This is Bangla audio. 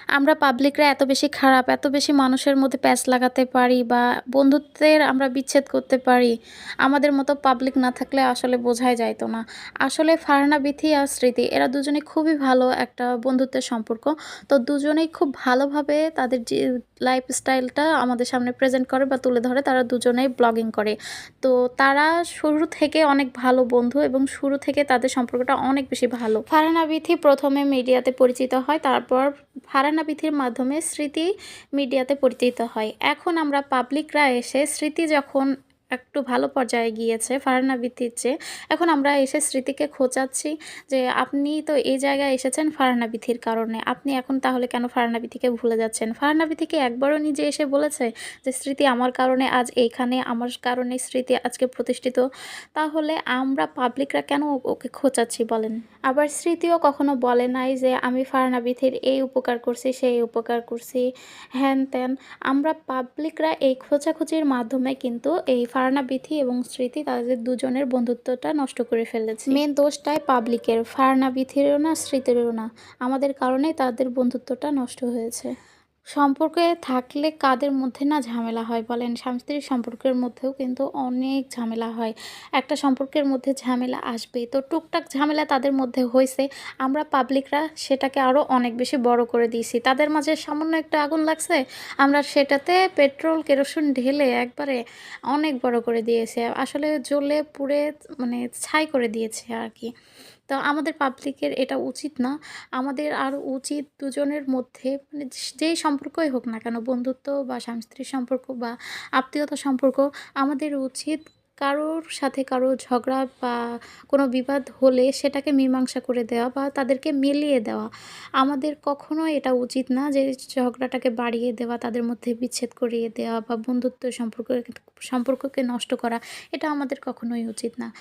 আমরা পাবলিকরা এত বেশি খারাপ, এত বেশি মানুষের মধ্যে প্যাঁচ লাগাতে পারি বা বন্ধুত্বের আমরা বিচ্ছেদ করতে পারি। আমাদের মতো পাবলিক না থাকলে আসলে বোঝাই যাইত না। আসলে ফারহানা বিথি আর স্মৃতি এরা দুজনেই খুবই ভালো একটা বন্ধুত্বের সম্পর্ক। তো দুজনেই খুব ভালোভাবে তাদের যে লাইফস্টাইলটা আমাদের সামনে প্রেজেন্ট করে বা তুলে ধরে। তারা দুজনেই ব্লগিং করে। তো তারা শুরু থেকে অনেক ভালো বন্ধু এবং শুরু থেকে তাদের সম্পর্কটা অনেক বেশি ভালো। ফারহানা বিথি ১ম এ মিডিয়াতে পরিচিত হয়। তারপর ফারহানা বিথির মাধ্যমে স্মৃতি মিডিয়াতে পরিচিত হয়। এখন আমরা পাবলিকরা এসে স্মৃতি যখন একটু ভালো পর্যায়ে গিয়েছে ফারহানা বিথির চেয়ে, এখন আমরা এসে স্মৃতিকে খোঁচাচ্ছি যে, "আপনি তো এই জায়গায় এসেছেন ফারহানা বিথির কারণে। আপনি এখন তাহলে কেন ফারহানা বিথিকে ভুলে যাচ্ছেন?" ফারহানা বিথি কি একবারও নিজে এসে বলেছে যে, "স্মৃতি আমার কারণে আজ এইখানে, আমার কারণে স্মৃতি আজকে প্রতিষ্ঠিত।" তাহলে আমরা পাবলিকরা কেন ওকে খোঁচাচ্ছি বলেন? আবার স্মৃতিও কখনো বলে নাই যে আমি ফারহানা বিথির এই উপকার করছি, সেই উপকার করছি, হ্যান-ত্যান। আমরা পাবলিকরা এই খোঁচাখুচির মাধ্যমে কিন্তু এই ফারহানা বিথি এবং স্মৃতি তাদের দুজনের বন্ধুত্বটা নষ্ট করে ফেলেছি। মেন দোষটাই পাবলিকের, ফারহানা বিথিরও না, স্মৃতিরও না। আমাদের কারণেই তাদের বন্ধুত্বটা নষ্ট হয়েছে। সম্পর্কে থাকলে কাদের মধ্যে না ঝামেলা হয় বলেন? স্বামী-স্ত্রীর সম্পর্কের মধ্যেও কিন্তু অনেক ঝামেলা হয়। একটা সম্পর্কের মধ্যে ঝামেলা আসবেই। তো টুকটাক ঝামেলা তাদের মধ্যে হইছে। আমরা পাবলিকরা সেটাকে আরও অনেক বেশি বড় করে দিয়েছি। তাদের মাঝে সামান্য একটু আগুন লাগছে, আমরা সেটাতে পেট্রোল, কেরোসিন ঢেলে একবারে অনেক বড় করে দিয়েছি। আসলে জ্বলে পুড়ে মানে ছাই করে দিয়েছি আরকি। তো আমাদের পাবলিকের এটা উচিত না। আমাদের আরও উচিত দুজনের মধ্যে মানে যেই সম্পর্কই হোক না কেন, বন্ধুত্ব বা স্বামী-স্ত্রীর সম্পর্ক বা আত্মীয়তার সম্পর্ক, আমাদের উচিত কারোর সাথে কারো ঝগড়া বা কোনো বিবাদ হলে সেটাকে মীমাংসা করে দেওয়া বা তাদেরকে মিলিয়ে দেওয়া। আমাদের কখনোই এটা উচিত না যে ঝগড়াটাকে বাড়িয়ে দেওয়া, তাদের মধ্যে বিচ্ছেদ করিয়ে দেওয়া বা বন্ধুত্ব সম্পর্ককে নষ্ট করা। এটা আমাদের কখনোই উচিত না।